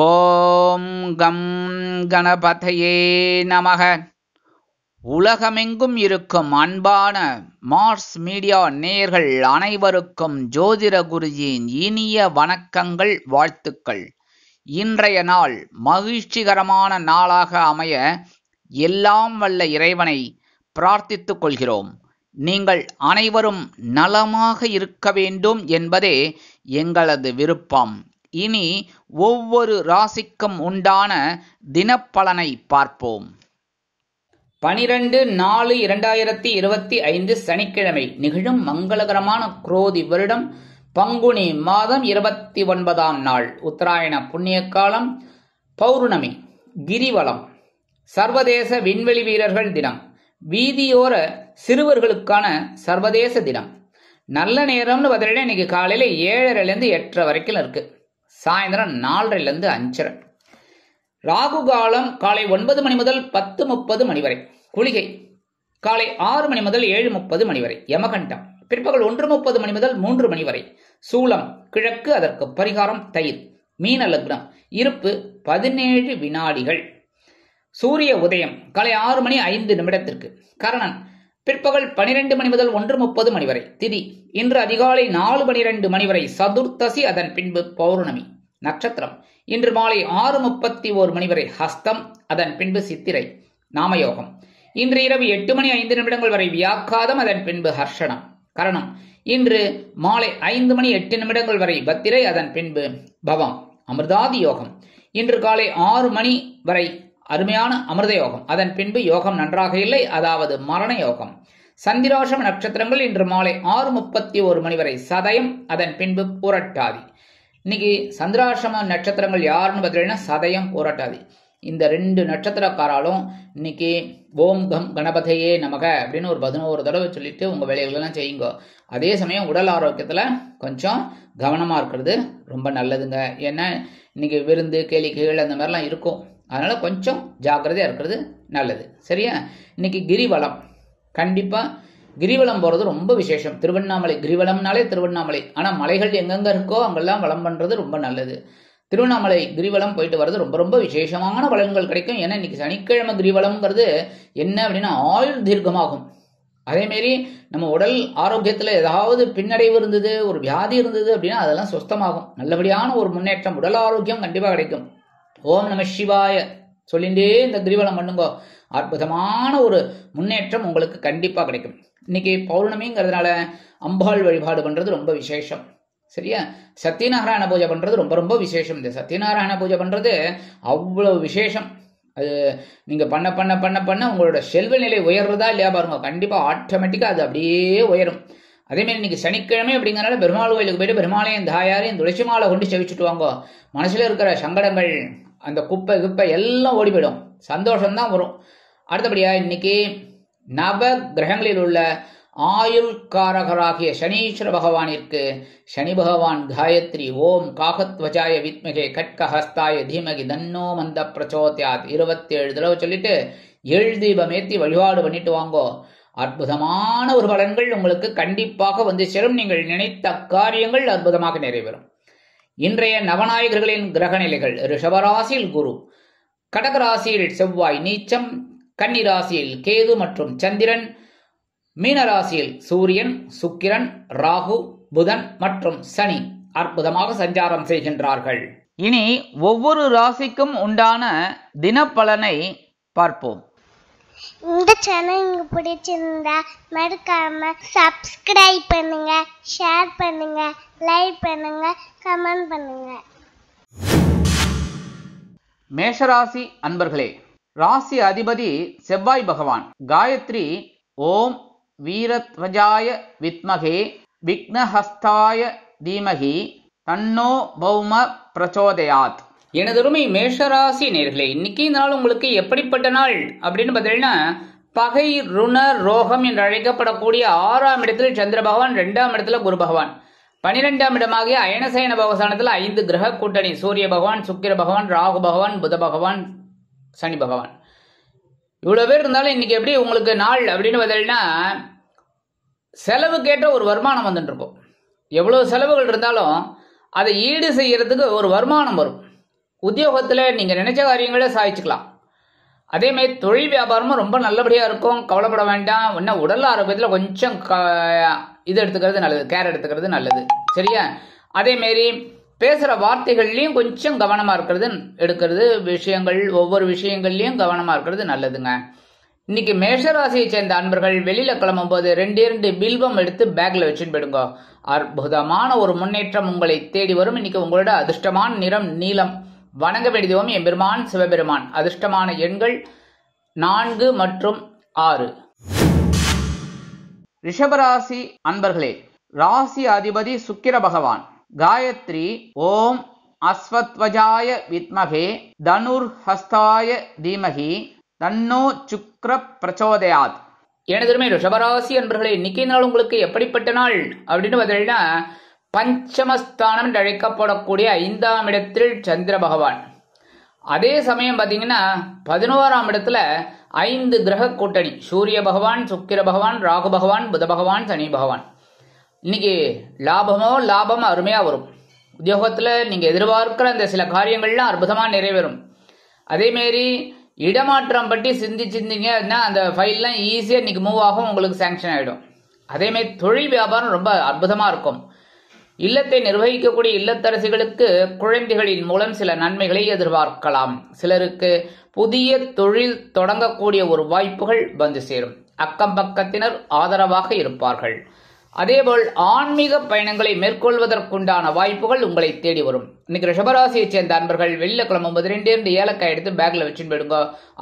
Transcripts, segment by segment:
ஓம் come கணபதையே நமக. உலகமெங்கும் இருக்கும் அன்பான மார்ஸ் மீடியா நேயர்கள் அனைவருக்கும் ஜோதிட குருஜியின் இனிய வணக்கங்கள், வாழ்த்துக்கள். இன்றைய நாள் மகிழ்ச்சிகரமான நாளாக அமைய எல்லாம் வல்ல இறைவனை பிரார்த்தித்துக் கொள்கிறோம். நீங்கள் அனைவரும் நலமாக இருக்க வேண்டும் என்பதே எங்களது விருப்பம். இனி ஒவ்வொரு ராசிக்கும் உண்டான தினப்பலனை பார்ப்போம். 12/4/2025 சனிக்கிழமை நிகழும் மங்களகரமான குரோதி வருடம் பங்குனி மாதம் 29ஆம் நாள், உத்தராயண புண்ணிய காலம், பௌர்ணமி, கிரிவலம், சர்வதேச விண்வெளி வீரர்கள் தினம், வீதியோர சிறுவர்களுக்கான சர்வதேச தினம். நல்ல நேரம்னு பார்த்தீங்கன்னா இன்னைக்கு காலையில 7:30 8:30 வரைக்கும் இருக்கு. சாயந்தரம் 4:30 5:30. ராகு காலம் காலை 9 மணி முதல் 10:30 மணி வரை. குளிகை காலை 6 மணி முதல் 7:30 மணி வரை. யமகண்டம் பிற்பகல் 1:30 மணி முதல் 3 மணி வரை. சூலம் கிழக்கு, அதற்கு பரிகாரம் தயிர். மீன லக்னம், இருப்பு 17 வினாடிகள். சூரிய உதயம் காலை 6:05 கரணன் பிற்பகல் 12 மணி முதல் 1:30 மணி வரை. திதி இன்று அதிகாலை 4:12 மணி வரை சதுர்த்தசி, அதன் பின்பு பௌர்ணமி. நட்சத்திரம் இன்று மாலை 6:31 மணி வரை ஹஸ்தம், அதன் பின்பு சித்திரை. நாமயோகம் இன்று இரவு 8:05 வரை வியாக்காதம், அதன் பின்பு ஹர்ஷனம். கரணம் இன்று மாலை 5:08 வரை பத்திரை, அதன் பின்பு பவம். அமிர்தாதி யோகம் இன்று காலை 6 மணி வரை அருமையான அமிர்த யோகம், அதன் பின்பு யோகம் நன்றாக இல்லை, அதாவது மரண யோகம். சந்திராசம நட்சத்திரங்கள் இன்று மாலை 6:31 மணி வரை சதயம், அதன் பின்பு பூரட்டாதி. இன்னைக்கு சந்திராசம நட்சத்திரங்கள் யாருன்னு பார்த்தீங்கன்னா சதயம், பூரட்டாதி. இந்த 2 நட்சத்திரக்காராலும் இன்னைக்கு ஓம் கம் கணபதையே நமக அப்படின்னு ஒரு 11 தடவை சொல்லிட்டு உங்க வேலைகள் எல்லாம் செய்யுங்க. அதே சமயம் உடல் ஆரோக்கியத்துல கொஞ்சம் கவனமா இருக்கிறது ரொம்ப நல்லதுங்க. ஏன்னா இன்னைக்கு விருந்து கேளிக்கைகள் அந்த மாதிரிலாம் இருக்கும். அதனால கொஞ்சம் ஜாக்கிரதையா இருக்கிறது நல்லது. சரியா? இன்னைக்கு கிரிவலம், கண்டிப்பா கிரிவலம் போறது ரொம்ப விசேஷம். திருவண்ணாமலை கிரிவலம்னாலே திருவண்ணாமலை. ஆனா மலைகள் எங்கெங்க இருக்கோ அங்கெல்லாம் வலம் பண்றது ரொம்ப நல்லது. திருவண்ணாமலை கிரிவலம் போயிட்டு வர்றது ரொம்ப ரொம்ப விசேஷமான பலன்கள் கிடைக்கும். ஏன்னா இன்னைக்கு சனிக்கிழமை கிரிவலம்ங்கிறது என்ன அப்படின்னா ஆயுள் தீர்க்கமாகும். அதே மாதிரி நம்ம உடல் ஆரோக்கியத்துல ஏதாவது பின்னடைவு இருந்தது, ஒரு வியாதி இருந்தது அப்படின்னா அதெல்லாம் சுஸ்தமாகும். நல்லபடியான ஒரு முன்னேற்றம், உடல் ஆரோக்கியம் கண்டிப்பா கிடைக்கும். ஓம் நம சிவாய சொல்லிண்டே இந்த கிரிவலம் பண்ணுங்க. அற்புதமான ஒரு முன்னேற்றம் உங்களுக்கு கண்டிப்பா கிடைக்கும். இன்னைக்கு பௌர்ணமிங்கிறதுனால அம்பாள் வழிபாடு பண்றது ரொம்ப விசேஷம். சரியா? சத்யநாராயண பூஜை பண்றது ரொம்ப ரொம்ப விசேஷம். இந்த சத்யநாராயண பூஜை பண்றது அவ்வளவு விசேஷம். அது நீங்க பண்ண பண்ண பண்ண பண்ண உங்களோட செல்வ நிலை உயர்றதா இல்லையா பாருங்க, கண்டிப்பா ஆட்டோமேட்டிக்கா அது அப்படியே உயரும். அதே மாதிரி இன்னைக்கு சனிக்கிழமை அப்படிங்கறனால பெருமாள் கோயிலுக்கு போயிட்டு பெருமாளையும் தாயாரையும் துளசி மாலை கொண்டு செவிச்சுட்டு வாங்க. மனசுல இருக்கிற சங்கடங்கள், அந்த குப்பை குப்பை எல்லாம் ஓடி போயிடும், சந்தோஷம்தான் வரும். அடுத்தபடியா இன்னைக்கு நவ கிரகங்களில் உள்ள ஆயுள்காரகராகிய சனீஸ்வர பகவானிற்கு சனி பகவான் காயத்ரி ஓம் காகத்வஜாய வித்மகே கட்கஹஸ்தாய தீமகி தன்னோ மந்த பிரச்சோத்யாத் 27 தடவை சொல்லிட்டு 7 தீபம் ஏத்தி வழிபாடு பண்ணிட்டு வாங்கோ. அற்புதமான ஒரு பலன்கள் உங்களுக்கு கண்டிப்பாக வந்து சேரும். நீங்கள் நினைத்த காரியங்கள் அற்புதமாக நிறைவேறும். இன்றைய நவநாயகர்களின் கிரக நிலைகள்: ரிஷபராசியில் குரு, கடகராசியில் செவ்வாய் நீச்சம், கன்னிராசியில் கேது மற்றும் சந்திரன், மீனராசியில் சூரியன், சுக்கிரன், ராகு, புதன் மற்றும் சனி அற்புதமாக சஞ்சாரம் செய்கின்றார்கள். இனி ஒவ்வொரு ராசிக்கும் உண்டான தினப்பலனை பார்ப்போம். இந்த சேனல் உங்களுக்கு பிடிச்சிருந்தா மறக்காம சப்ஸ்கிரைப் பண்ணுங்க, ஷேர் பண்ணுங்க, லைக் பண்ணுங்க, கமெண்ட் பண்ணுங்க. மேஷராசி அன்பர்களே, ராசி அதிபதி செவ்வாய் பகவான். காயத்ரி ஓம் வீரத்வஜாய வித்மகே விக்னஹஸ்தாய தீமகி தன்னோ பௌம பிரச்சோதயாத். எனதருமை மேஷராசி நேர்களே, இன்னைக்கு இந்த நாள் உங்களுக்கு எப்படிப்பட்ட நாள் அப்படின்னு பார்த்தீங்கன்னா பகை ருண ரோகம் என்று அழைக்கப்படக்கூடிய 6ஆம் இடத்தில் சந்திர பகவான், 2ஆம் இடத்துல குரு பகவான், 12ஆம் இடமாகிய அயனசயன பகவானத்துல 5 கிரக கூட்டணி: சூரிய பகவான், சுக்கிர பகவான், ராகு பகவான், புத பகவான், சனி பகவான். இவ்வளவு பேர் இருந்தாலும் இன்னைக்கு எப்படி உங்களுக்கு நாள் அப்படின்னு பார்த்தீங்கன்னா செலவுக்கேற்ற ஒரு வருமானம் வந்துட்டு இருக்கும். எவ்வளவு செலவுகள் இருந்தாலும் அதை ஈடு செய்யறதுக்கு ஒரு வருமானம் வரும். உத்தியோகத்தில் நீங்கள் நினைச்ச காரியங்களை சாதிச்சுக்கலாம். அதே மாதிரி தொழில் வியாபாரமும் ரொம்ப நல்லபடியாக இருக்கும், கவலைப்பட வேண்டாம். இன்னும் உடல் ஆரோக்கியத்தில் கொஞ்சம் இது எடுத்துக்கிறது நல்லது, கேர் எடுத்துக்கிறது நல்லது, சரியா? அதேமாரி பேசுகிற வார்த்தைகள்லையும் கொஞ்சம் கவனமாக எடுக்கிறது விஷயங்கள், ஒவ்வொரு விஷயங்கள்லையும் கவனமாக இருக்கிறது நல்லதுங்க. இன்னைக்கு மேஷராசியை சேர்ந்த அன்பர்கள் வெளியில் கிளம்பும்போது 2 பில்வம் எடுத்து பேக்கில் வச்சுன்னு போயிடுங்க. அற்புதமான ஒரு முன்னேற்றம் உங்களை தேடி வரும். இன்னைக்கு உங்களோட அதிர்ஷ்டமான நிறம் நீலம். வணங்க வேண்டியதும் எம்பெருமான் சிவபெருமான். அதிர்ஷ்டமான எண்கள் 4 மற்றும் 6. ரிஷபராசி அன்பர்களே, ராசி அதிபதி சுக்கிர பகவான். காயத்ரி ஓம் அஸ்வத்வஜாய வித்மகே தனுர்ஹஸ்தாய தீமகி தன்னோ சுக்ர பிரச்சோதயாத். எனதுமே ரிஷபராசி அன்பர்களே, இன்னைக்கு நாள் உங்களுக்கு எப்படிப்பட்ட நாள் அப்படின்னு பார்த்தீங்கன்னா, பஞ்சமஸ்தானம் என்று அழைக்கப்படக்கூடிய 5ஆம் இடத்தில் சந்திர பகவான். அதே சமயம் பார்த்தீங்கன்னா 11ஆம் இடத்துல 5 கிரக கூட்டணி, சூரிய பகவான், சுக்கிர பகவான், ராகு பகவான், புத பகவான், சனி பகவான். இன்னைக்கு லாபம் அருமையாக வரும். உத்தியோகத்தில் நீங்கள் எதிர்பார்க்கிற அந்த சில காரியங்கள்லாம் அற்புதமாக நிறைவேறும். அதேமாரி இடமாற்றம் பற்றி சிந்திச்சிருந்தீங்கன்னா அந்த ஃபைல்லாம் ஈஸியாக இன்னைக்கு மூவ் ஆகும், உங்களுக்கு சேங்ஷன் ஆகிடும். அதேமாரி தொழில் வியாபாரம் ரொம்ப அற்புதமாக இருக்கும். இல்லத்தை நிர்வகிக்கக்கூடிய இல்லத்தரசிகளுக்கு குழந்தைகளின் மூலம் சில நன்மைகளை எதிர்பார்க்கலாம். சிலருக்கு புதிய தொழில் தொடங்கக்கூடிய ஒரு வாய்ப்புகள் வந்து சேரும். அக்கம் பக்கத்தினர் ஆதரவாக இருப்பார்கள். அதேபோல் ஆன்மீக பயணங்களை மேற்கொள்வதற்குண்டான வாய்ப்புகள் உங்களை தேடி வரும். இன்னைக்கு ரிஷபராசியை சேர்ந்த அன்பர்கள் வெளியில் கிளம்பும்போது 2 ஏலக்காய் எடுத்து பேக்ல வச்சுன்னு போயிடுங்க.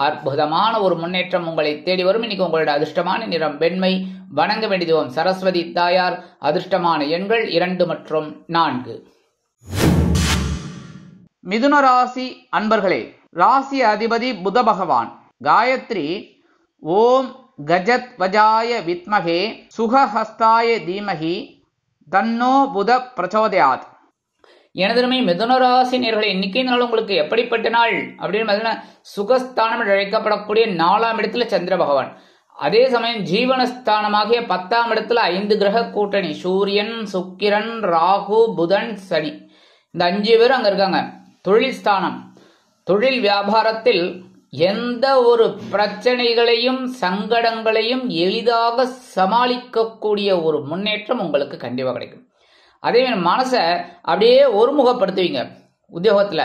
அற்புதமான ஒரு முன்னேற்றம் உங்களை தேடி வரும். இன்னைக்கு உங்களோட அதிர்ஷ்டமான நிறம் வெண்மை. வணங்க வேண்டியதும் சரஸ்வதி தாயார். அதிர்ஷ்டமான எண்கள் 2 மற்றும் 4. மிதுன ராசி அன்பர்களே, ராசி அதிபதி புத பகவான். காயத்ரி ஓம் கஜத் வஜாய வித்மகே சுகஹஸ்தாய தீமகி தன்னோ புத பிரச்சோதயாத். எனதுமே மிதுனராசி நேயர்களே, இன்னைக்கு நாள் உங்களுக்கு எப்படிப்பட்ட நாள் அப்படின்னு பார்த்தீங்கன்னா, சுகஸ்தானம் என்று அழைக்கப்படக்கூடிய 4ஆம் இடத்துல சந்திர பகவான். அதே சமயம் ஜீவனஸ்தானமாகிய 10ஆம் இடத்துல 5 கிரக கூட்டணி, சூரியன், சுக்கிரன், ராகு, புதன், சனி. இந்த 5 பேரும் அங்க இருக்காங்க. தொழில் ஸ்தானம், தொழில் வியாபாரத்தில் எந்த ஒரு பிரச்சனைகளையும் சங்கடங்களையும் எளிதாக சமாளிக்கக்கூடிய ஒரு முன்னேற்றம் உங்களுக்கு கண்டிப்பாக கிடைக்கும். அதே மனசை அப்படியே ஒருமுகப்படுத்துவீங்க. உத்தியோகத்தில்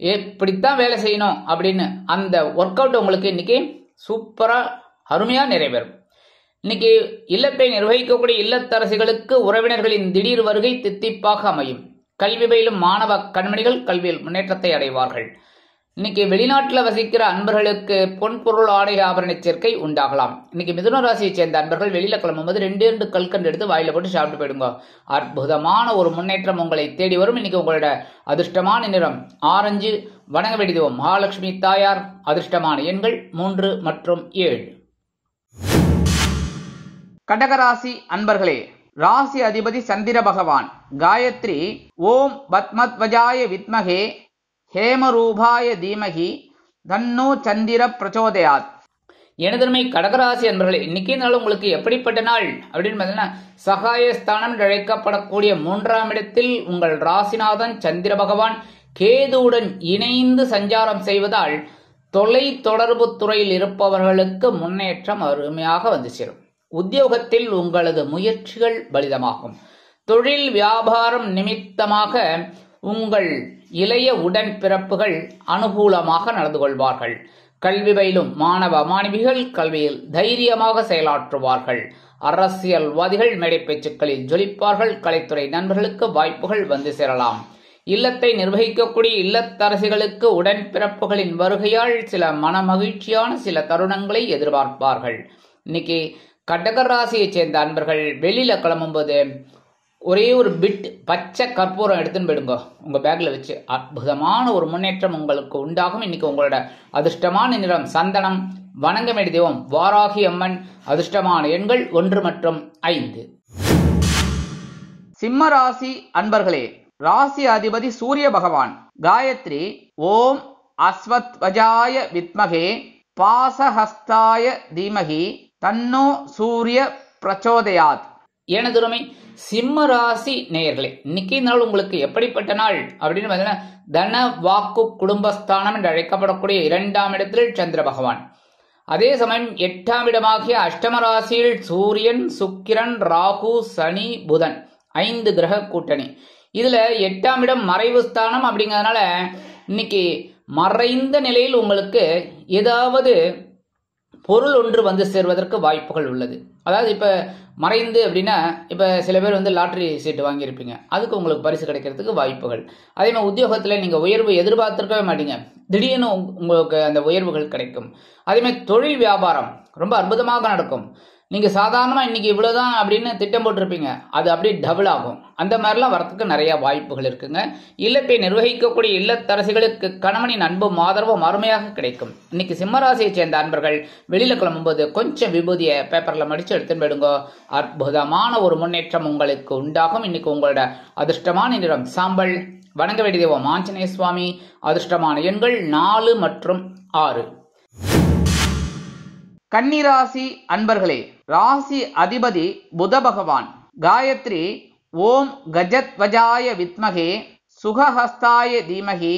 எப்படித்தான் வேலை செய்யணும் அப்படின்னு அந்த ஒர்க் அவுட் உங்களுக்கு இன்னைக்கு சூப்பராக அருமையாக நிறைவேறும். இன்னைக்கு இல்லத்தை நிர்வகிக்கக்கூடிய இல்லத்தரசிகளுக்கு உறவினர்களின் திடீர் வருகை தித்திப்பாக அமையும். கல்வி பயிலும் மாணவ கண்மணிகள் கல்வியில் முன்னேற்றத்தை அடைவார்கள். இன்னைக்கு வெளிநாட்டில் வசிக்கிற அன்பர்களுக்கு பொன்பொருள் ஆடை ஆபரண சேர்க்கை உண்டாகலாம். இன்னைக்கு மிதுன ராசியை சேர்ந்த அன்பர்கள் வெளியில கிளம்பும்போது 2 கல்கண்டு எடுத்து வாயில போட்டு சாப்பிட்டு போயிடுங்க. அற்புதமான ஒரு முன்னேற்றம் உங்களை தேடி வரும். இன்னைக்கு உங்களோட அதிர்ஷ்டமான நிறம் ஆரஞ்சு. வணங்க வேண்டியதும் மகாலட்சுமி தாயார். அதிர்ஷ்டமான எண்கள் 3 மற்றும் 7. கடகராசி அன்பர்களே, ராசி அதிபதி சந்திர பகவான். காயத்ரி ஓம் பத்மத்வஜாய வித்மகே ஹேமரூபாய தீமகி தன்னோ சந்திர பிரச்சோதயாத். எனதன்மை கடகராசி அன்பர்களே, இன்னைக்கு நாள் உங்களுக்கு எப்படிப்பட்ட நாள் அப்படின்னு பார்த்தீங்கன்னா, சகாயஸ்தானம் என்று அழைக்கப்படக்கூடிய 3ஆம் இடத்தில் உங்கள் ராசிநாதன் சந்திர பகவான் கேதுவுடன் இணைந்து சஞ்சாரம் செய்வதால் தொலை தொடர்பு துறையில் இருப்பவர்களுக்கு முன்னேற்றம் அருமையாக வந்து சேரும். உத்தியோகத்தில் உங்களது முயற்சிகள் பலிதமாகும். தொழில் வியாபாரம் நிமித்தமாக உங்கள் இளைய உடன்பிறப்புகள் அனுகூலமாக நடந்து கொள்வார்கள். கல்வி பயிலும் மாணவ மாணவிகள் கல்வியில் தைரியமாக செயலாற்றுவார்கள். அரசியல்வாதிகள் மேடை பேச்சுக்களில் ஜொலிப்பார்கள். கலைத்துறை நண்பர்களுக்கு வாய்ப்புகள் வந்து சேரலாம். இல்லத்தை நிர்வகிக்கக்கூடிய இல்லத்தரசிகளுக்கு உடன்பிறப்புகளின் வருகையால் சில மனமகிழ்ச்சியான சில தருணங்களை எதிர்பார்ப்பார்கள். இன்னைக்கு கடகராசியை சேர்ந்த அன்பர்கள் வெளியில கிளம்பும்போது ஒரே ஒரு பிட் பச்சை கற்பூரம் எடுத்துன்னு போயிடுங்க உங்க பேக்ல வச்சு. அற்புதமான ஒரு முன்னேற்றம் உங்களுக்கு உண்டாகும். இன்னைக்கு உங்களோட அதிர்ஷ்டமான நிறம் சந்தனம். வணங்க வேண்டிய தெய்வம் வாராகி அம்மன். அதிர்ஷ்டமான எண்கள் 1 மற்றும் 5. சிம்ம ராசி அன்பர்களே, ராசி அதிபதி சூரிய பகவான். காயத்ரி ஓம் அஸ்வத்வஜாய வித்மகே பாசஹஸ்தாய தீமகி தன்னோ சூரிய பிரச்சோதயாத். எனதுருமை சிம்ம ராசி நேயர்களே, இன்னைக்கு நாள் உங்களுக்கு எப்படிப்பட்ட நாள் அப்படின்னு பார்த்தீங்கன்னா, தன வாக்கு குடும்பஸ்தானம் என்று அழைக்கப்படக்கூடிய 2ஆம் இடத்தில் சந்திர பகவான், அதே சமயம் 8ஆம் இடமாகிய அஷ்டம ராசியில் சூரியன், சுக்கிரன், ராகு, சனி, புதன் 5 கிரக கூட்டணி. இதுல 8ஆம் இடம் மறைவு ஸ்தானம் அப்படிங்கிறதுனால இன்னைக்கு மறைந்த நிலையில் உங்களுக்கு ஏதாவது பொருள் ஒன்று வந்து சேர்வதற்கு வாய்ப்புகள் உள்ளது. அதாவது இப்ப மறைந்து அப்படின்னா, இப்ப சில பேர் வந்து லாட்டரி சீட்டு வாங்கியிருப்பீங்க, அதுக்கு உங்களுக்கு பரிசு கிடைக்கிறதுக்கு வாய்ப்புகள். அதே மாதிரி உத்தியோகத்துல நீங்க உயர்வு எதிர்பார்த்திருக்கவே மாட்டீங்க, திடீர்னு உங்களுக்கு அந்த உயர்வுகள் கிடைக்கும். அதே மாதிரி தொழில் வியாபாரம் ரொம்ப அற்புதமாக நடக்கும். நீங்க சாதாரணமா இன்னைக்கு இவ்வளவுதான் அப்படின்னு திட்டம் போட்டிருப்பீங்க, அது அப்படியே டபுள் ஆகும். அந்த மாதிரிலாம் வரத்துக்கு நிறைய வாய்ப்புகள் இருக்குங்க. இல்லத்தை நிர்வகிக்கக்கூடிய இல்லத்தரசிகளுக்கு கணவனின் அன்பும் ஆதரவும் அருமையாக கிடைக்கும். இன்னைக்கு சிம்மராசியை சேர்ந்த அன்பர்கள் வெளியில கிளம்பும்போது கொஞ்சம் விபூதிய பேப்பர்ல மடிச்சு எடுத்துன்னு போயிடுங்க. அற்புதமான ஒரு முன்னேற்றம் உங்களுக்கு உண்டாகும். இன்னைக்கு உங்களோட அதிர்ஷ்டமான நிறம் சாம்பல். வணங்க வேண்டிய தெய்வம் ஆஞ்சநேய சுவாமி. அதிர்ஷ்டமான எண்கள் 4 மற்றும் 6. கன்னிராசி அன்பர்களே, ராசி அதிபதி புத பகவான். காயத்ரி ஓம் கஜத்வஜாய வித்மகே சுகஹஸ்தாய தீமகி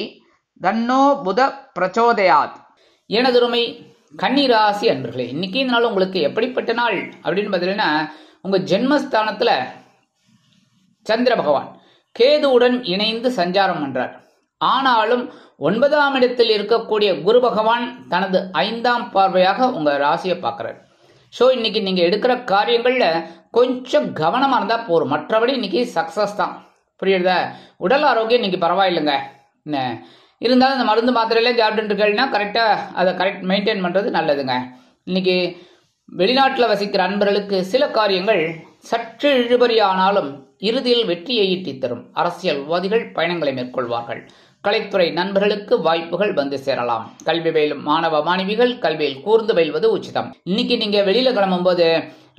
தன்னோ புத பிரச்சோதயாத். எனதுருமை கன்னிராசி அன்பர்களே, இன்னைக்கு இந்த நாள் உங்களுக்கு எப்படிப்பட்ட நாள் அப்படின்னு பார்த்தீங்கன்னா, உங்க ஜென்மஸ்தானத்துல சந்திர பகவான் கேதுவுடன் இணைந்து சஞ்சாரம் பண்றார். ஆனாலும் 9ஆம் இடத்தில் இருக்கக்கூடிய குரு பகவான் தனது 5ஆம் பார்வையாக உங்க ராசியை பார்க்கிறார். ஸோ இன்னைக்கு நீங்க எடுக்கிற காரியங்கள்ல கொஞ்சம் கவனமா இருந்தா போதும், மற்றபடி இன்னைக்கு சக்சஸ் தான். புரியுதா? உடல் ஆரோக்கியம் இன்னைக்கு பரவாயில்லைங்க. என்ன இருந்தாலும் இந்த மருந்து மாத்திரையெல்லாம் சாப்பிட்டு இருக்கீங்கன்னா கரெக்டா அதை மெயின்டைன் பண்றது நல்லதுங்க. இன்னைக்கு வெளிநாட்டில் வசிக்கிற அன்பர்களுக்கு சில காரியங்கள் சற்று இழுபறியானாலும் இறுதியில் வெற்றியை ஈட்டி தரும். அரசியல்வாதிகள் பயணங்களை மேற்கொள்வார்கள். கலைத்துறை நண்பர்களுக்கு வாய்ப்புகள் வந்து சேரலாம். கல்வி பயிலும் மாணவ மாணவிகள் கல்வியில் கூர்ந்து பயில்வது உச்சிதம். இன்னைக்கு நீங்க வெளியில கிளம்பும் போது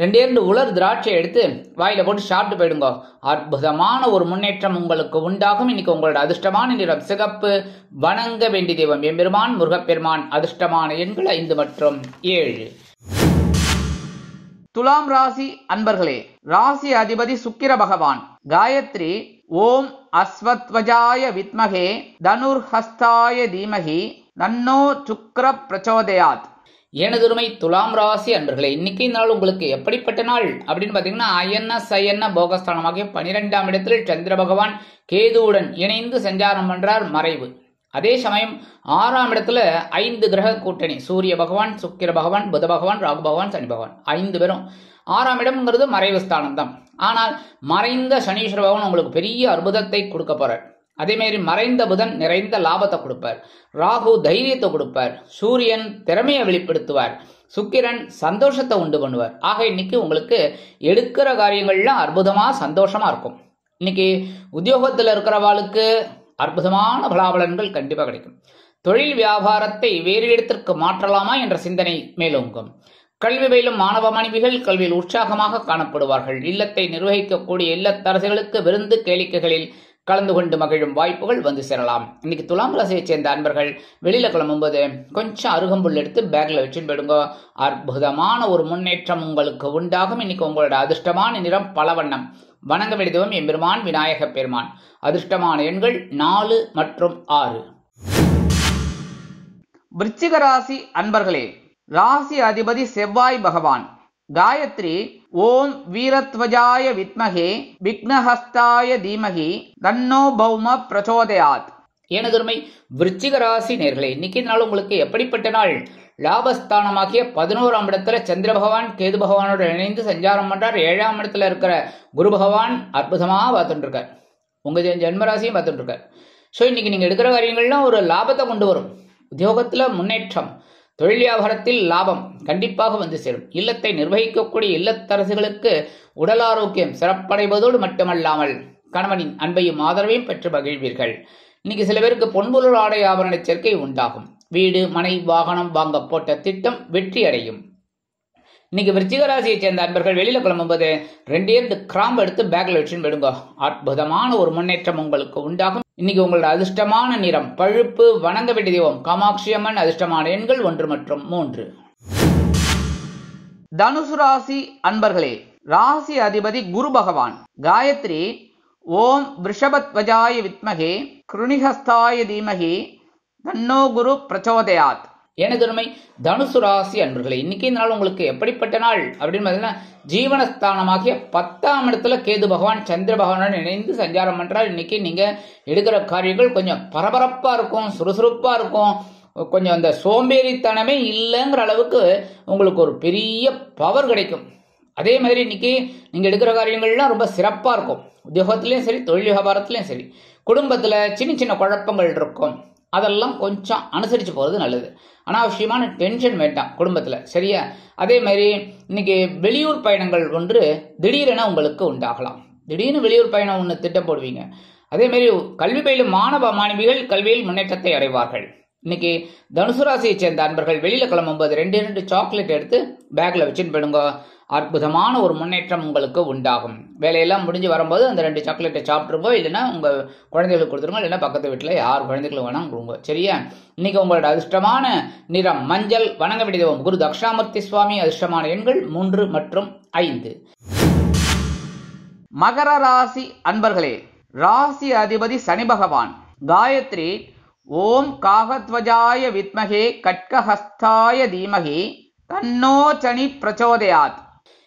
2 உலர் திராட்சை எடுத்து வாயில போட்டு சாப்பிட்டு போயிடுங்க. அற்புதமான ஒரு முன்னேற்றம் உங்களுக்கு உண்டாகும். இன்னைக்கு உங்களோட அதிர்ஷ்டமான நிறம் சிகப்பு. வணங்க வேண்டிய தெய்வம் எம்பெருமான் முருகப்பெருமான். அதிர்ஷ்டமான எண்கள் 5 மற்றும் 7. துலாம் ராசி அன்பர்களே, ராசி அதிபதி சுக்கிர பகவான். காயத்ரி ஓம் அஸ்வத்வஜாய வித்மகே தனுர்ஹஸ்தாய தீமகி தன்னோ சுக்ர பிரச்சோதயாத். எனதுருமை துலாம் ராசி அன்பர்களே, இன்னைக்கு நாள் உங்களுக்கு எப்படிப்பட்ட நாள் அப்படின்னு பாத்தீங்கன்னா, அயன போகஸ்தானமாகிய 12ஆம் இடத்தில் சந்திர பகவான் கேதுவுடன் இணைந்து சஞ்சாரம் பண்றார் மறைவு. அதே சமயம் 6ஆம் இடத்துல 5 கிரக கூட்டணி, சூரிய பகவான், சுக்கிர பகவான், புத பகவான், ராகு பகவான், சனி பகவான் 5 பேரும். 6ஆம் இடம்ங்கிறது மறைவு ஸ்தானம் தான். ஆனால் மறைந்த சனீஸ்வர பகவான் உங்களுக்கு பெரிய அற்புதத்தை கொடுக்க போறார். அதே மாதிரி மறைந்த புதன் நிறைந்த லாபத்தை கொடுப்பார். ராகு தைரியத்தை கொடுப்பார். சூரியன் திறமையை வெளிப்படுத்துவார். சுக்கிரன் சந்தோஷத்தை உண்டு பண்ணுவார். ஆக இன்னைக்கு உங்களுக்கு எடுக்கிற காரியங்கள்லாம் அற்புதமா சந்தோஷமா இருக்கும். இன்னைக்கு உத்தியோகத்தில் இருக்கிறவாளுக்கு அற்புதமான பலாபலன்கள் கண்டிப்பா கிடைக்கும். தொழில் வியாபாரத்தை வேறு இடத்திற்கு மாற்றலாமா என்ற சிந்தனை மேலோங்கும். கல்வி பயிலும் மாணவ மாணவிகள் கல்வியில் உற்சாகமாக காணப்படுவார்கள். இல்லத்தை நிர்வகிக்கக்கூடிய இல்லத்தரசிகளுக்கு விருந்து கேளிக்கைகளில் கலந்து கொண்டு மகிழும் வாய்ப்புகள் வந்து சேரலாம். இன்னைக்கு துலாம் ராசியை சேர்ந்த அன்பர்கள் வெளியில கிளம்பும்போது கொஞ்சம் அருகம்புல் எடுத்து பேக்ல வச்சுன்னு போயிடுங்க. அற்புதமான ஒரு முன்னேற்றம் உங்களுக்கு உண்டாகும். இன்னைக்கு உங்களோட அதிர்ஷ்டமான நிறம் பலவண்ணம். வணங்க வேண்டிய தெய்வம் எம்பெருமான் விநாயக பெருமான். அதிர்ஷ்டமான எண்கள் 4 மற்றும் 6. விருச்சிக ராசி அன்பர்களே, ராசி அதிபதி செவ்வாய் பகவான். காயத்ரி ஓம் வீரத்வஜாய வித்மகே விக்னஹஸ்தாய தீமகி தன்னோ பௌம பிரச்சோதயாத். எனதுரிமை விருச்சிக ராசி நேர்களே, இன்னைக்கு நாள் உங்களுக்கு எப்படிப்பட்ட நாள்? லாபஸ்தானமாகிய 11ஆம் இடத்துல சந்திர பகவான் கேது பகவானோட இணைந்து சஞ்சாரம் பண்றார். 7ஆம் இடத்துல இருக்கிற குரு பகவான் அற்புதமா பார்த்துட்டு இருக்கார். உங்க ஜென்மராசியும் பார்த்துட்டு இருக்கார். ஸோ இன்னைக்கு நீங்க எடுக்கிற காரியங்கள்லாம் ஒரு லாபத்தை கொண்டு வரும். உத்தியோகத்துல முன்னேற்றம், தொழில் வியாபாரத்தில் லாபம் கண்டிப்பாக வந்து சேரும். இல்லத்தை நிர்வகிக்கக்கூடிய இல்லத்தரசுகளுக்கு உடல் ஆரோக்கியம் சிறப்படைவதோடு மட்டுமல்லாமல் கணவனின் அன்பையும் ஆதரவையும் பெற்று மகிழ்வீர்கள். இன்னைக்கு சில பேருக்கு பொன்பொருள் ஆடை ஆபரண சேர்க்கை உண்டாகும். வீடு மனை வாகனம் வாங்க போட்ட திட்டம் வெற்றி அடையும். இன்னைக்கு விருச்சிக ராசியை சேர்ந்த அன்பர்கள் வெளியில கிளம்பும்போது 2 கிராம்பு எடுத்து பேக்ல வச்சுன்னு போயிடுங்க. அற்புதமான ஒரு முன்னேற்றம் உங்களுக்கு உண்டாகும். இன்னைக்கு உங்களோட அதிர்ஷ்டமான நிறம் பழுப்பு. வணங்க வேண்டிய தெய்வம் காமாட்சி அம்மன். அதிர்ஷ்டமான எண்கள் 1 மற்றும் 3. தனுசு ராசி அன்பர்களே, ராசி அதிபதி குரு பகவான். காயத்ரி ஓம் விருஷபத்வஜாய வித்மகே கிருணிஹஸ்தாய தீமகி தன்னோ குரு பிரச்சோதயாத். எனதுமை தனுசு ராசி அன்பர்களே, இன்னைக்கு இந்த நாள் உங்களுக்கு எப்படிப்பட்ட நாள் அப்படின்னு பார்த்தீங்கன்னா, ஜீவனஸ்தானமாகிய 10ஆம் இடத்துல கேது பகவான் சந்திர பகவானுடன் இணைந்து சஞ்சாரம் பண்றார். இன்னைக்கு நீங்க எடுக்கிற காரியங்கள் கொஞ்சம் பரபரப்பா இருக்கும், சுறுசுறுப்பா இருக்கும். கொஞ்சம் அந்த சோம்பேறித்தனமே இல்லைங்கிற அளவுக்கு உங்களுக்கு ஒரு பெரிய பவர் கிடைக்கும். அதே மாதிரி இன்னைக்கு நீங்க எடுக்கிற காரியங்கள்லாம் ரொம்ப சிறப்பா இருக்கும். உத்தியோகத்திலையும் சரி, தொழில் வியாபாரத்திலையும் சரி. குடும்பத்துல சின்ன சின்ன குழப்பங்கள் இருக்கும், அதெல்லாம் கொஞ்சம் அனுசரித்து போகிறது நல்லது. அனாவசியமான டென்ஷன் வேண்டாம் குடும்பத்தில், சரியா? அதே மாதிரி இன்னைக்கு வெளியூர் பயணங்கள் ஒன்று திடீரென உங்களுக்கு உண்டாகலாம். திடீர்னு வெளியூர் பயணம் ஒன்று திட்டம் போடுவீங்க. அதே மாதிரி கல்வி பயிலும் மாணவ மாணவிகள் கல்வியில் முன்னேற்றத்தை அடைவார்கள். இன்னைக்கு தனுசு ராசியை சேர்ந்த அன்பர்கள் வெளியில கிளம்பும்போது 2 சாக்லேட் எடுத்து பேக்ல வச்சுன்னு போயிடுங்க. அற்புதமான ஒரு முன்னேற்றம் உங்களுக்கு உண்டாகும். வேலையெல்லாம் முடிஞ்சு வரும்போது அந்த 2 சாக்லேட்டை சாப்பிட்டுருங்க, இல்லைன்னா உங்க குழந்தைகளுக்கு கொடுத்துருங்க, இல்லைன்னா பக்கத்து வீட்டில் யார் குழந்தைகளும் வேணாம் கொடுங்க, சரியா? இன்னைக்கு உங்களோட அதிர்ஷ்டமான நிறம் மஞ்சள். வணங்க வேண்டியது குரு தக்ஷாமூர்த்தி சுவாமி. அதிர்ஷ்டமான எண்கள் 3 மற்றும் 5. மகர ராசி அன்பர்களே, ராசி அதிபதி சனி பகவான். காயத்ரி ஓம் காகத்வஜாய வித்மகே கட்கஹஸ்தாய தீமகி தன்னோ சனி பிரச்சோதயாத்.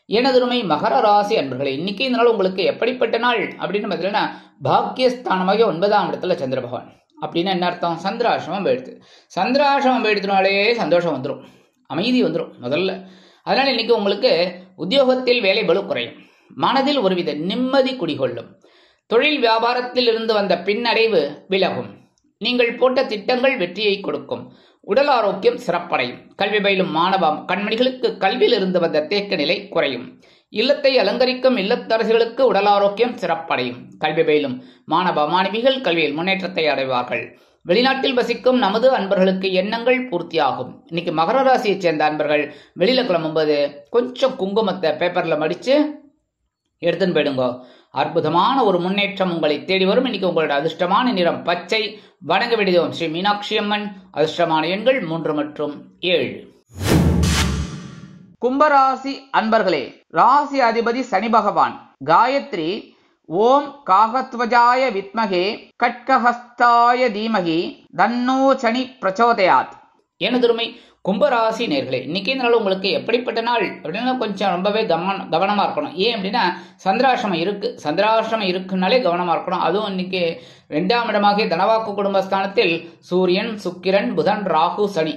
எனதுமை மகர ராசி அன்பர்களே, இன்னைக்கு இந்த நாள் உங்களுக்கு எப்படிப்பட்ட நாள் அப்படின்னு பார்த்தீங்கன்னா, பாக்கியஸ்தானமாக 9ஆம் இடத்துல சந்திர பகவான். அப்படின்னா என்ன அர்த்தம்? சந்திராசிரமம் போயிடுது. சந்திராசிரமம் போயிடுதுனாலே சந்தோஷம் வந்துடும், அமைதி வந்துடும் முதல்ல. அதனால இன்னைக்கு உங்களுக்கு உத்தியோகத்தில் வேலை பளு குறையும், மனதில் ஒருவித நிம்மதி குடிகொள்ளும், தொழில் வியாபாரத்தில் இருந்து வந்த பின்னடைவு விலகும், நீங்கள் போட்ட திட்டங்கள் வெற்றியை கொடுக்கும், உடல் ஆரோக்கியம் சிறப்படையும், கல்வி பயிலும் மாணவ கண்மணிகளுக்கு கல்வியில் இருந்து வந்த தேக்க நிலை குறையும், இல்லத்தை அலங்கரிக்கும் இல்லத்தரசிகளுக்கு உடல் ஆரோக்கியம் சிறப்படையும், கல்வி பயிலும் மாணவ மாணவிகள் கல்வியில் முன்னேற்றத்தை அடைவார்கள். வெளிநாட்டில் வசிக்கும் நமது அன்பர்களுக்கு எண்ணங்கள் பூர்த்தியாகும். இன்னைக்கு மகர ராசியை சேர்ந்த அன்பர்கள் வெளியில கிளம்பும்போது கொஞ்சம் குங்குமத்தை பேப்பர்ல மடிச்சு எடுத்துன்னு போயிடுங்க. அற்புதமான ஒரு முன்னேற்றம் உங்களை தேடி வரும். இன்னைக்கு உங்களோட அதிர்ஷ்டமான நிறம் பச்சை. வணங்க வேண்டியது ஸ்ரீ மீனாட்சி அம்மன். அதிர்ஷ்டமான எண்கள் 3 மற்றும் 7. கும்பராசி அன்பர்களே, ராசி அதிபதி சனி பகவான். காயத்ரி ஓம் காகத்வஜாய வித்மகே கட்கஹஸ்தாய தீமகி தன்னோ சனி பிரச்சோதயாத். எனதுமை கும்பராசி நேர்களே, இன்னைக்கு இந்த நாள் உங்களுக்கு எப்படிப்பட்ட நாள் அப்படின்னா கொஞ்சம் ரொம்பவே கவனமா இருக்கணும். ஏன் அப்படின்னா சந்திராசிரமம் இருக்கு. சந்திராசிரமம் இருக்குனாலே கவனமா இருக்கணும். அதுவும் இன்னைக்கு 2ஆம் இடமாக தனவாக்கு குடும்பஸ்தானத்தில் சூரியன், சுக்கிரன், புதன், ராகு, சனி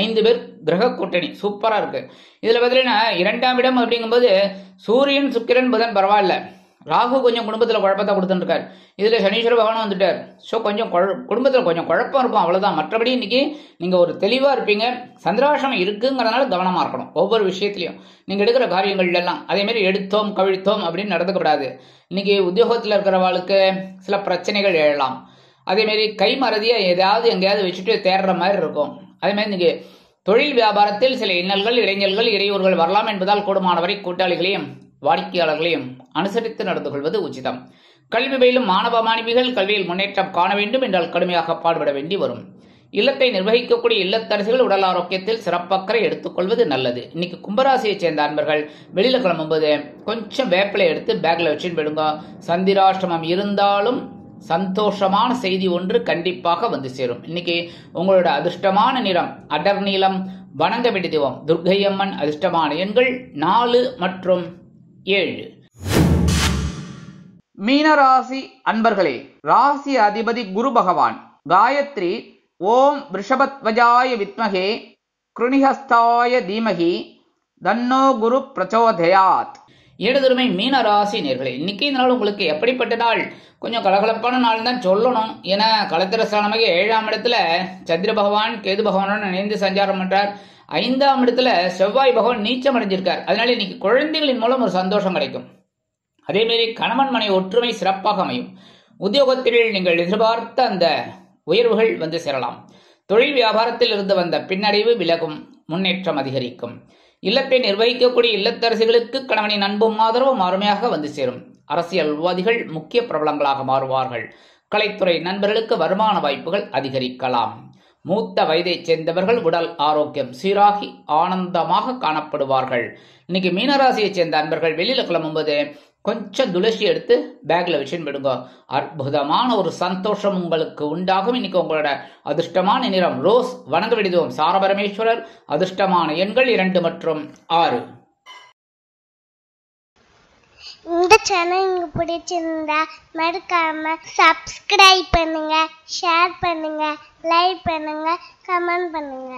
5 பேர் கிரக கூட்டணி சூப்பரா இருக்கு. இதுல பார்த்தீங்கன்னா 2ஆம் இடம் அப்படிங்கும்போது சூரியன், சுக்கிரன், புதன் பரவாயில்ல. ராகு கொஞ்சம் குடும்பத்தில் குழப்பத்தை கொடுத்துட்டு இருக்காரு. இதுல சனீஸ்வர பகவானும் வந்துட்டார். ஸோ கொஞ்சம் குடும்பத்தில் கொஞ்சம் குழப்பம் இருக்கும், அவ்வளவுதான். மற்றபடி இன்னைக்கு நீங்க ஒரு தெளிவா இருப்பீங்க. சந்திராசிரமம் இருக்குங்கிறதுனால கவனமா இருக்கணும் ஒவ்வொரு விஷயத்திலையும், நீங்க எடுக்கிற காரியங்கள்ல எல்லாம். அதே மாதிரி எடுத்தோம் கவிழ்த்தோம் அப்படின்னு நடந்துக்கப்படாது. இன்னைக்கு உத்தியோகத்தில் இருக்கிறவாளுக்கு சில பிரச்சனைகள் எழலாம். அதே மாதிரி கை மறதியா ஏதாவது எங்கேயாவது வச்சுட்டு தேடுற மாதிரி இருக்கும். அதே மாதிரி இன்னைக்கு தொழில் வியாபாரத்தில் சில இன்னல்கள், இடைஞ்சல்கள், இடையூறுகள் வரலாம் என்பதால் கூடுமானவரை கூட்டாளிகளையும் வாடிக்கையாளர்களையும் அனுசரித்து நடந்து கொள்வது உச்சிதம். கல்வி பயிலும் மாணவ மாணவிகள் கல்வியில் முன்னேற்றம் காண வேண்டும் என்றால் கடுமையாக பாடுபட வேண்டி வரும். இல்லத்தை நிர்வகிக்கக்கூடிய இல்லத்தரசிகள் உடல் ஆரோக்கியத்தில் சிறப்பக்கறை எடுத்துக்கொள்வது நல்லது. இன்னைக்கு கும்பராசியை சேர்ந்த அன்பர்கள் வெளியில கிளம்பும்போது கொஞ்சம் வேப்பிலை எடுத்து பேக்ல வச்சுன்னு போயிடுங்க. சந்திராஷ்டமம் இருந்தாலும் சந்தோஷமான செய்தி ஒன்று கண்டிப்பாக வந்து சேரும். இன்னைக்கு உங்களோட அதிர்ஷ்டமான நிறம் அடர் நீலம். வணங்க வேண்டிய தெய்வம் துர்க்கை அம்மன். அதிர்ஷ்டமான எண்கள் 4 மற்றும் 7. மீனராசி அன்பர்களே, ராசி அதிபதி குரு பகவான். காயத்ரி ஓம் விருஷபத்வஜாய வித்மகே கிருணிஹஸ்தாய தீமகி தன்னோ குரு பிரச்சோதயாத். இடதுரிமை மீன ராசி நேர்களே, இன்னைக்கு இந்த நாள் உங்களுக்கு எப்படிப்பட்ட நாள்? கொஞ்சம் கலகலப்பான நாள் தான் சொல்லணும். ஏன்னா கலத்திரஸ்தானமாக 7ஆம் இடத்துல சந்திர பகவான் கேது பகவானுடன் இணைந்து சஞ்சாரம் பண்றார். 5ஆம் இடத்துல செவ்வாய் பகவான் நீச்சம் அடைஞ்சிருக்கார். அதனால இன்னைக்கு குழந்தைகளின் மூலம் ஒரு சந்தோஷம் கிடைக்கும். அதே மாதிரி கணவன் மனை ஒற்றுமை சிறப்பாக அமையும். உத்தியோகத்தில் நீங்கள் எதிர்பார்த்த அந்த உயர்வுகள் வந்து சேரலாம். தொழில் வியாபாரத்தில் இருந்து வந்த பின்னடைவு விலகும், முன்னேற்றம் அதிகரிக்கும். இல்லத்தை நிர்வகிக்கக்கூடிய இல்லத்தரசிகளுக்கு கணவனின் அன்பும் ஆதரவும் அருமையாக வந்து சேரும். அரசியல்வாதிகள் முக்கிய பிரபலங்களாக மாறுவார்கள். கலைத்துறை நண்பர்களுக்கு வருமான வாய்ப்புகள் அதிகரிக்கலாம். மூத்த வயதைச் சேர்ந்தவர்கள் உடல் ஆரோக்கியம் சீராகி ஆனந்தமாக காணப்படுவார்கள். இன்னைக்கு மீனராசியைச் சேர்ந்த அன்பர்கள் வெளியில கிளம்பும்போது கொஞ்சம் துளசி எடுத்து பேக்ல வச்சுன்னு விடுங்க. அற்புதமான ஒரு சந்தோஷம் உங்களுக்கு உண்டாகும். இன்னைக்கு உங்களோட அதிர்ஷ்டமான நிறம் ரோஸ். வணங்க விடுவோம் சாரபரமேஸ்வரர். அதிர்ஷ்டமான எண்கள் 2 மற்றும் 6. இந்த சேனல் உங்களுக்கு பிடிச்சிருந்தா மறக்காம சப்ஸ்கிரைப் பண்ணுங்க, ஷேர் பண்ணுங்க, லைக் பண்ணுங்க, கமெண்ட் பண்ணுங்க.